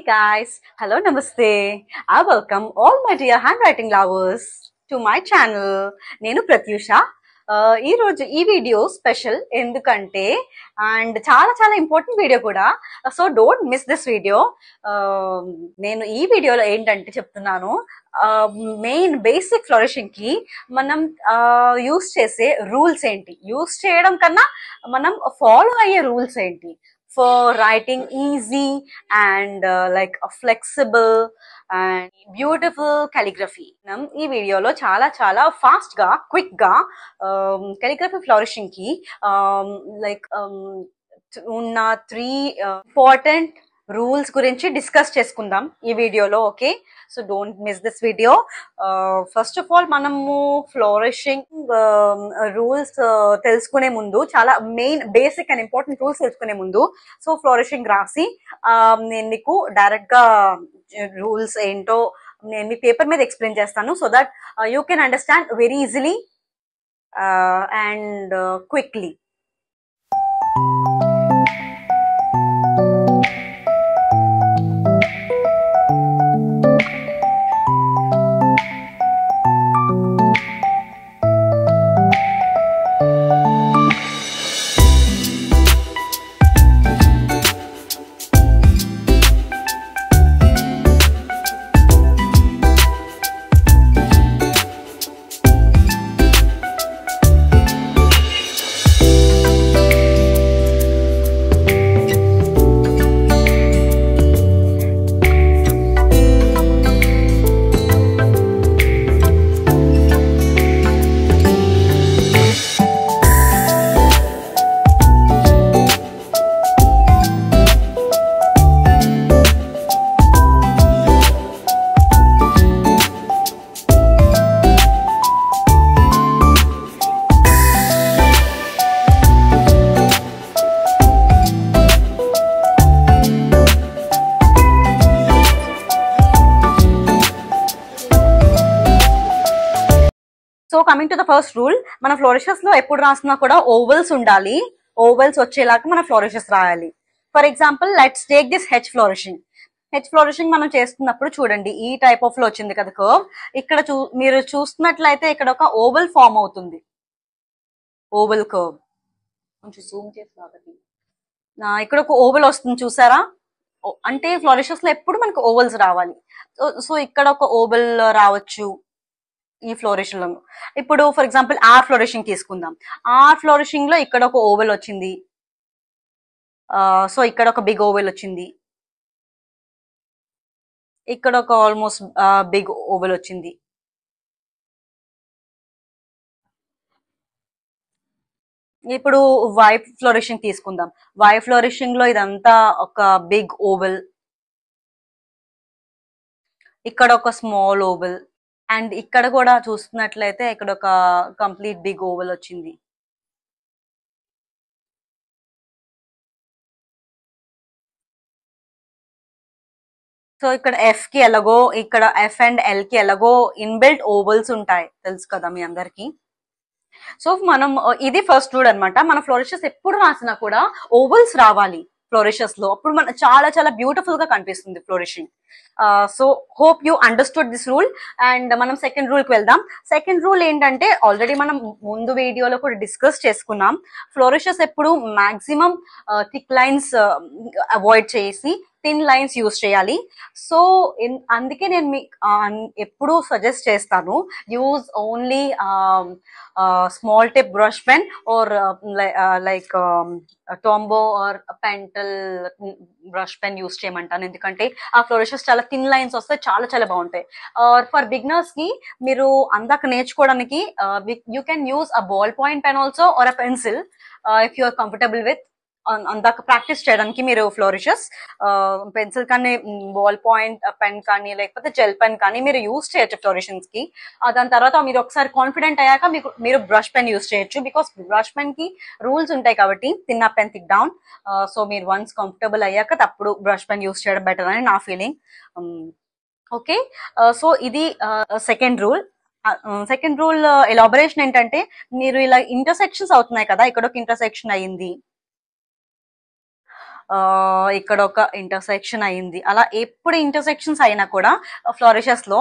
guys, hello, namaste. I welcome all my dear handwriting lovers to my channel. నేను ప్రత్యూష. ఈ రోజు ఈ video special ఎందుకంటే అండ్ చాలా చాలా ఇంపార్టెంట్ వీడియో కూడా. So don't miss this video. నేను ఈ వీడియోలో ఏంటంటే చెప్తున్నాను, మెయిన్ బేసిక్ ఫ్లోరిషింగ్ కి మనం యూస్ చేసే రూల్స్ ఏంటి, యూస్ చేయడం కన్నా మనం ఫాలో అయ్యే రూల్స్ ఏంటి for writing easy and like a flexible and beautiful calligraphy. ఈ వీడియోలో చాలా చాలా ఫాస్ట్ గా క్విక్ గా calligraphy flourishing కి ఉన్న 3 ఇంపార్టెంట్ రూల్స్ గురించి డిస్కస్ చేసుకుందాం ఈ వీడియోలో. Okay, so don't miss this video. First of all మనము ఫ్లోరిషింగ్ రూల్స్ తెలుసుకునే ముందు, చాలా main basic and important rules తెలుసుకునే ముందు, సో ఫ్లోరిషింగ్ రాసి నేను మీకు డైరెక్ట్ గా రూల్స్ ఏంటో నేను మీ పేపర్ మీద ఎక్స్ప్లెయిన్ చేస్తాను, so that you can understand very easily and quickly. So coming to the first rule, మన ఫ్లోరిషెస్ లో ఎప్పుడు రాసినా కూడా ఓవల్స్ ఉండాలి. ఓవల్స్ వచ్చేలాగా మన ఫ్లోరిషెస్ రాయాలి. For example let's take this H ఫ్లోరిషింగ్. H ఫ్లోరిషింగ్ మనం చేస్తున్నప్పుడు చూడండి, ఈ టైప్ ఆఫ్ లో వచ్చింది కదా కర్వ్. ఇక్కడ మీరు చూస్తున్నట్లయితే ఇక్కడ ఒక ఓవల్ ఫామ్ అవుతుంది, ఓవల్ కర్వ్. కొంచెం జూమ్ చేసి ఇక్కడ ఒక ఓవల్ వస్తుంది, చూసారా? అంటే ఫ్లోరిషెస్ లో ఎప్పుడు మనకు ఓవల్స్ రావాలి. సో ఇక్కడ ఒక ఓవల్ రావచ్చు ఈ ఫ్లోరిషింగ్ లో. ఇప్పుడు ఫర్ ఎగ్జాంపుల్ ఆర్ ఫ్లోరిషింగ్ తీసుకుందాం. ఆర్ ఫ్లోరిషింగ్ లో ఇక్కడ ఒక ఓవెల్ వచ్చింది, సో ఇక్కడ ఒక బిగ్ ఓవెల్ వచ్చింది, ఇక్కడ ఒక ఆల్మోస్ట్ బిగ్ ఓవెల్ వచ్చింది. ఇప్పుడు వై ఫ్లోరిషింగ్ తీసుకుందాం. వై ఫ్లోరిషింగ్ లో ఇదంతా ఒక బిగ్ ఓవెల్, ఇక్కడ ఒక స్మాల్ ఓవెల్, అండ్ ఇక్కడ కూడా చూస్తున్నట్లయితే ఇక్కడ ఒక కంప్లీట్ బిగ్ ఓవెల్ వచ్చింది. సో ఇక్కడ ఎఫ్ కి ఎలాగో, ఇక్కడ ఎఫ్ అండ్ ఎల్ కి ఎలాగో ఇన్బిల్ట్ ఓవెల్స్ ఉంటాయి, తెలుసు కదా మీ అందరికి. సో మనం ఇది ఫస్ట్ రూల్ అనమాట. మన ఫ్లోరిషెస్ ఎప్పుడు రాసినా కూడా ఓవెల్స్ రావాలి ఫ్లోరిషెస్ లో, అప్పుడు మన చాలా చాలా బ్యూటిఫుల్ గా కనిపిస్తుంది ఫ్లోరిషింగ్. So hope you understood this rule. And మనం సెకండ్ రూల్ కి వెళ్దాం. సెకండ్ రూల్ ఏంటంటే ఆల్రెడీ మనం ముందు వీడియోలో కూడా డిస్కస్ చేసుకున్నాం. ఫ్లోరిషెస్ ఎప్పుడు మాక్సిమం థిక్ లైన్స్ అవాయిడ్ చేసి థిన్ లైన్స్ యూజ్ చేయాలి. సో అందుకే నేను మీకు ఎప్పుడు సజెస్ట్ చేస్తాను, use only small tip brush pen or like Tombow or Pentel brush pen use చేయమంటాను. ఎందుకంటే ఆ ఫ్లోరిషెస్ చాలా థిన్ లైన్స్ వస్తే చాలా చాలా బాగుంటాయి. ఫర్ బిగినర్స్ కి మీరు అందాక నేర్చుకోవడానికి you can use a ball point pen also or a pencil if you are comfortable with. అందాక ప్రాక్టీస్ చేయడానికి మీరు ఫ్లోరిషెస్ పెన్సిల్ కానీ, బాల్ పాయింట్ పెన్ కానీ, లేకపోతే జెల్ పెన్ కానీ మీరు యూజ్ చేయొచ్చు ఫ్లోరిషన్స్ కి. దాని తర్వాత మీరు ఒకసారి కాన్ఫిడెంట్ అయ్యాక మీరు బ్రష్ పెన్ యూజ్ చేయొచ్చు, బికాస్ బ్రష్ పెన్ కి రూల్స్ ఉంటాయి కాబట్టి, thin up and thick down. So మీరు వన్స్ కంఫర్టబుల్ అయ్యాక అప్పుడు బ్రష్ పెన్ యూజ్ చేయడం బెటర్ అని నా ఫీలింగ్. ఓకే, సో ఇది second rule. Second rule elaboration ఏంటంటే, మీరు ఇలా ఇంటర్సెక్షన్స్ అవుతున్నాయి కదా, ఇక్కడ ఒక ఇంటర్సెక్షన్ అయ్యింది, ఇక్కడ ఒక ఇంటర్సెక్షన్ అయింది. అలా ఎప్పుడు ఇంటర్సెక్షన్స్ అయినా కూడా ఫ్లోరిషెస్ లో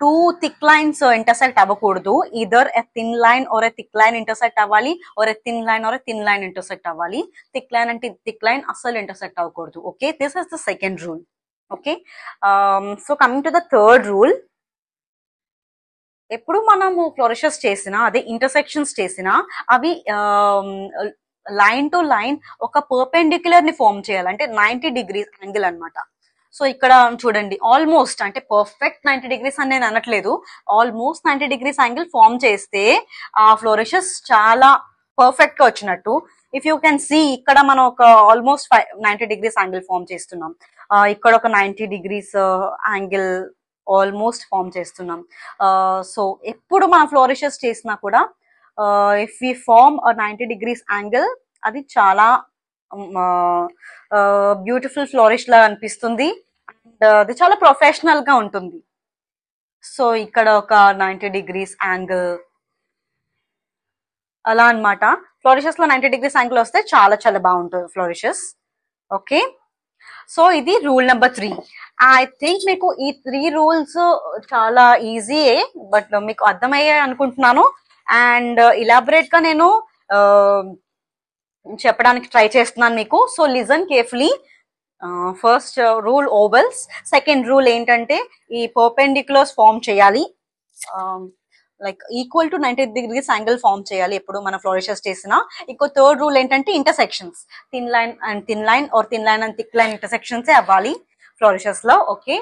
టూ థిక్ లైన్స్ ఇంటర్సెక్ట్ అవ్వకూడదు. Either a thin line or a thick line intersect అవ్వాలి, or a thin line or a thin line intersect అవ్వాలి. థిక్ లైన్ అంటే థిక్ లైన్ అస్సలు ఇంటర్సెక్ట్ అవ్వకూడదు. Okay, this is the second rule. Okay, so coming to the third rule, ఎప్పుడు మనము flourishes చేసినా అదే intersections చేసినా అవి లైన్ టు లైన్ ఒక పర్పెండిక్యులర్ ని ఫార్మ్ చేయాలి, అంటే 90 degrees యాంగిల్ అన్నమాట. సో ఇక్కడ చూడండి, ఆల్మోస్ట్ అంటే పర్ఫెక్ట్ 90 degrees అని నేను అనట్లేదు, ఆల్మోస్ట్ 90 degrees యాంగిల్ ఫార్మ్ చేస్తే ఆ ఫ్లోరిషెస్ చాలా పర్ఫెక్ట్ గా వచ్చినట్టు. ఇఫ్ యూ కెన్ సీ, ఇక్కడ మనం ఒక ఆల్మోస్ట్ 90 degrees యాంగిల్ ఫార్మ్ చేస్తున్నాం, ఇక్కడ ఒక 90 degrees యాంగిల్ ఆల్మోస్ట్ ఫార్మ్ చేస్తున్నాం. సో ఎప్పుడు మనం ఫ్లోరిషెస్ చేసినా కూడా if we form 90 degrees angle, అది చాలా బ్యూటిఫుల్ ఫ్లోరిష్ లా అనిపిస్తుంది అండ్ అది చాలా ప్రొఫెషనల్ గా ఉంటుంది. సో ఇక్కడ ఒక 90 degrees యాంగిల్ అలా అన్నమాట. ఫ్లోరిషెస్ లో 90 degrees యాంగిల్ వస్తే చాలా చాలా బాగుంటుంది ఫ్లోరిషెస్. ఓకే, సో ఇది రూల్ నెంబర్ 3. ఐ థింక్ మీకు ఈ 3 రూల్స్ చాలా ఈజీయే, బట్ మీకు అర్థమయ్యాయి అనుకుంటున్నాను. అండ్ ఇలాబరేట్ గా నేను చెప్పడానికి ట్రై చేస్తున్నాను మీకు. So listen carefully. First rule ovals, second rule ఏంటంటే ఈ పర్పెండిక్యులర్స్ ఫార్మ్ చేయాలి, like equal to 90 degrees angle form చేయాలి ఎప్పుడు మన ఫ్లోరిషెస్ చేసినా. ఇంకో థర్డ్ రూల్ ఏంటంటే intersections, thin line and thin line or thin line and thick line intersections అవ్వాలి ఫ్లోరిషెస్ లో. ఓకే,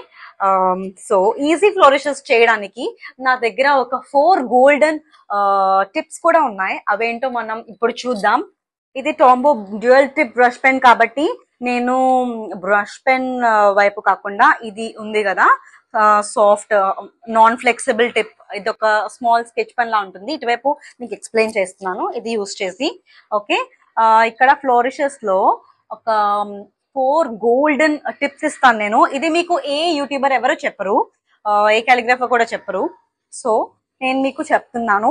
సో ఈజీ ఫ్లోరిషెస్ చేయడానికి నా దగ్గర ఒక 4 గోల్డెన్ టిప్స్ కూడా ఉన్నాయి. అవేంటో మనం ఇప్పుడు చూద్దాం. ఇది Tombow dual tip brush pen కాబట్టి నేను బ్రష్ పెన్ వైపు కాకుండా ఇది ఉంది కదా సాఫ్ట్ నాన్ ఫ్లెక్సిబుల్ టిప్, ఇది ఒక స్మాల్ స్కెచ్ పెన్ లా ఉంటుంది, ఇటువైపు మీకు ఎక్స్ప్లెయిన్ చేస్తున్నాను ఇది యూస్ చేసి. ఓకే, ఇక్కడ ఫ్లోరిషెస్ లో ఒక 4 గోల్డెన్ టిప్స్ ఇస్తాను నేను. ఇది మీకు ఏ యూట్యూబర్ ఎవరు చెప్పరు, ఏ కాలిగ్రాఫర్ కూడా చెప్పరు. సో నేను మీకు చెప్తున్నాను,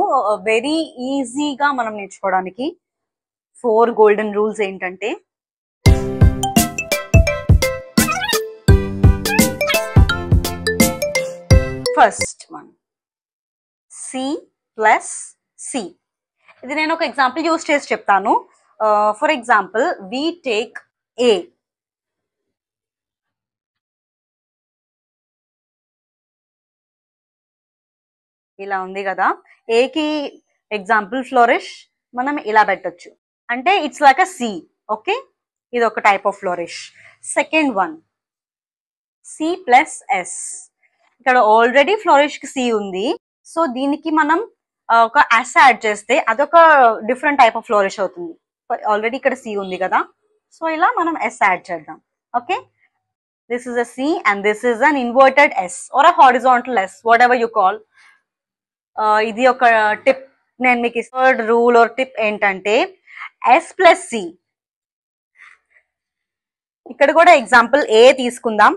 వెరీ ఈజీగా మనం నేర్చుకోవడానికి 4 గోల్డెన్ రూల్స్ ఏంటంటే, first one C plus C. ఇది నేను ఒక ఎగ్జాంపుల్ యూస్ చేసి చెప్తాను. For example we take A. ఇలా ఉంది కదా, ఏకి ఎగ్జాంపుల్ ఫ్లోరిష్ మనం ఇలా పెట్టొచ్చు, అంటే it's like a C. Okay, ఇది ఒక type of flourish. Second one C plus S. ఇక్కడ ఆల్రెడీ ఫ్లోరిష్ కి C ఉంది, సో దీనికి మనం ఒక S యాడ్ చేస్తే అదొక డిఫరెంట్ టైప్ ఆఫ్ ఫ్లోరిష్ అవుతుంది. ఆల్రెడీ ఇక్కడ C ఉంది కదా, సో ఇలా మనం S యాడ్ చేద్దాం. Okay, this is a C and this is an inverted S or a horizontal S, whatever you call. ఇది ఒక టిప్ నేను మీకు. థర్డ్ రూల్ ఆర్ టిప్ ఏంటంటే S ప్లస్ C. ఇక్కడ కూడా ఎగ్జాంపుల్ A తీసుకుందాం,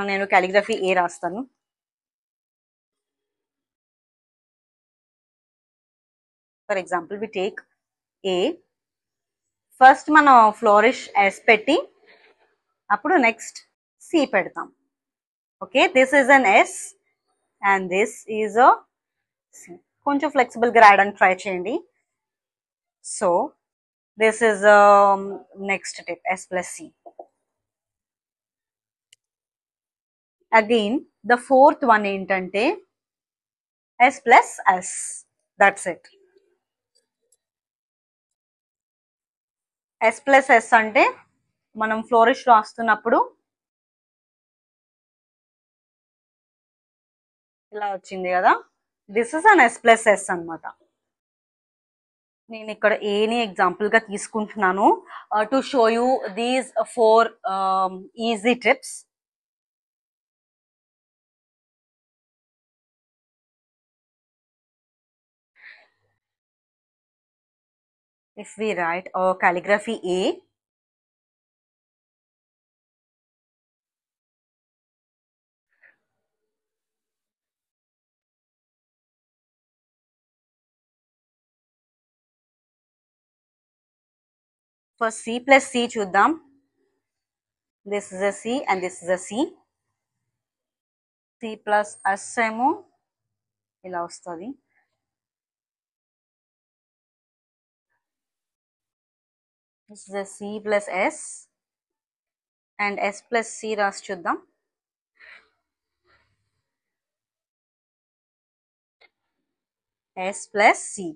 నేను కాలిగ్రఫీ A రాస్తాను. For example we take A. First మనం ఫ్లోరిష్ S పెట్టి అప్పుడు నెక్స్ట్ C పెడతాం. Okay, this is an S and this is a C. కొంచెం ఫ్లెక్సిబుల్ గా రాయడానికి ట్రై చేయండి. So this is next tip, S plus C. Again the fourth one ఏంటంటే S plus S. That's it. S plus S అంటే మనం flourish రాస్తున్నప్పుడు ఇలా వచ్చింది కదా, this is an S plus S అనమాట. నేను ఇక్కడ ఏని ఎగ్జాంపుల్ గా తీసుకుంటున్నాను to show you these 4 easy tips. If we write calligraphy A, first C plus C చూద్దాం. This is a C and this is a C. C plus S ఏమో ఇలా వస్తుంది. This is a C plus S and S plus C రాసి చూద్దాం. S plus C.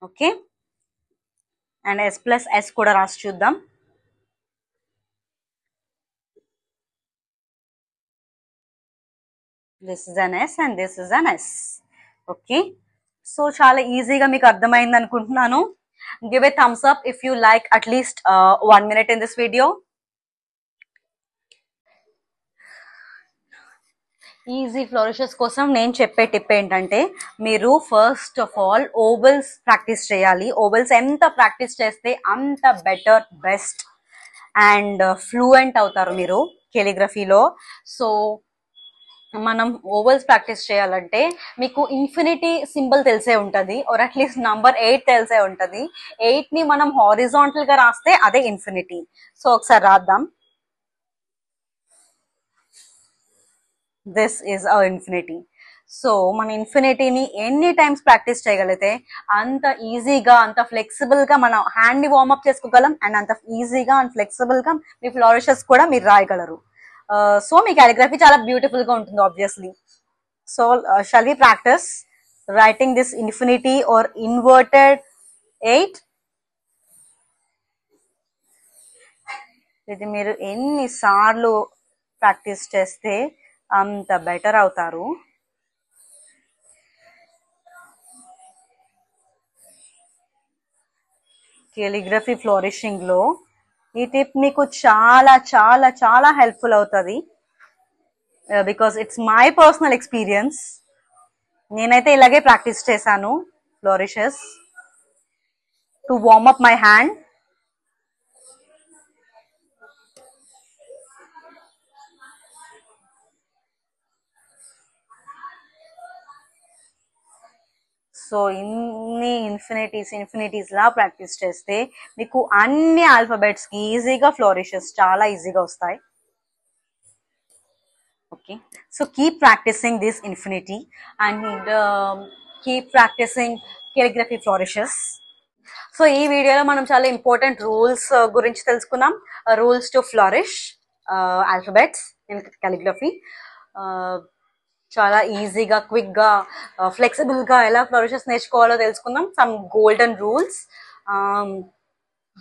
Okay, and S plus S కూడా రాసి చూద్దాం. This is an S and this is an S. Okay, so చాలా ఈజీగా మీకు అర్థమైంది అనుకుంటున్నాను. Give a thumbs up if you like at least 1 minute in this video. Easy flourishes కోసం నేను చెప్పే టిప్ ఏంటంటే, మీరు first of all ovals practice చేయాలి. ఓవెల్స్ ఎంత ప్రాక్టీస్ చేస్తే అంత బెటర్, బెస్ట్ అండ్ ఫ్లూయెంట్ అవుతారు మీరు కాలిగ్రఫీలో. సో మనం ఓవెల్స్ ప్రాక్టీస్ చేయాలంటే మీకు ఇన్ఫినిటీ సింబల్ తెలిసే ఉంటుంది, ఆర్ అట్లీస్ట్ నంబర్ 8 తెలిసే ఉంటుంది. 8ని మనం హారిజాంటల్ గా రాస్తే అదే ఇన్ఫినిటీ. సో ఒకసారి రాద్దాం. This is a infinity. So మన ఇన్ఫినిటీని ఎన్ని టైమ్స్ ప్రాక్టీస్ చేయగలిగితే అంత ఈజీగా, అంత ఫ్లెక్సిబుల్ గా మనం హ్యాండ్ ని వార్మప్ చేసుకోగలం, అండ్ అంత ఈజీగా అండ్ ఫ్లెక్సిబుల్ గా మీ ఫ్లోరిషెస్ కూడా మీరు రాయగలరు. సో మీ కాలిగ్రఫీ చాలా బ్యూటిఫుల్ గా ఉంటుంది obviously. So shall we practice writing this infinity or inverted 8? ఇది మీరు ఎన్నిసార్లు ప్రాక్టీస్ చేస్తే అంత బెటర్ అవుతారు. కాలిగ్రఫీ ఫ్లోరిషింగ్ లో ఈ టిప్ మీకు చాలా చాలా చాలా హెల్ప్ఫుల్ అవుతుంది, because it's my personal experience. నేనైతే ఇలాగే ప్రాక్టీస్ చేశాను flourishes to warm up my hand. So ఇన్ని ఇన్ఫినిటీస్ లా ప్రాక్టీస్ చేస్తే మీకు అన్ని ఆల్ఫాబెట్స్ కి ఈజీగా ఫ్లోరిషెస్ చాలా ఈజీగా వస్తాయి. Okay, so keep practising this infinity and keep practising calligraphy flourishes. So ఈ వీడియోలో మనం చాలా ఇంపార్టెంట్ రూల్స్ గురించి తెలుసుకున్నాం. Rules to flourish alphabets in calligraphy. చాలా ఈజీగా, క్విక్ గా, ఫ్లెక్సిబుల్ గా ఎలా ఫ్లోరిషెస్ నేర్చుకోవాలో తెలుసుకుందాం. Some golden rules.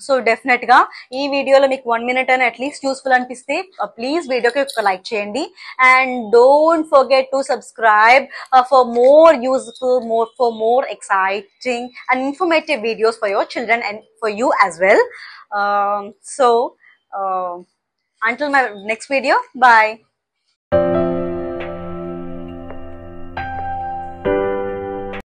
So definite గా ఈ వీడియోలో మీకు 1 minute అని అట్లీస్ట్ యూస్ఫుల్ అనిపిస్తే ప్లీజ్ వీడియోకి ఒక లైక్ చేయండి, and don't forget to subscribe for more useful, more exciting and informative videos for your children and for you as well. So until my next video, bye.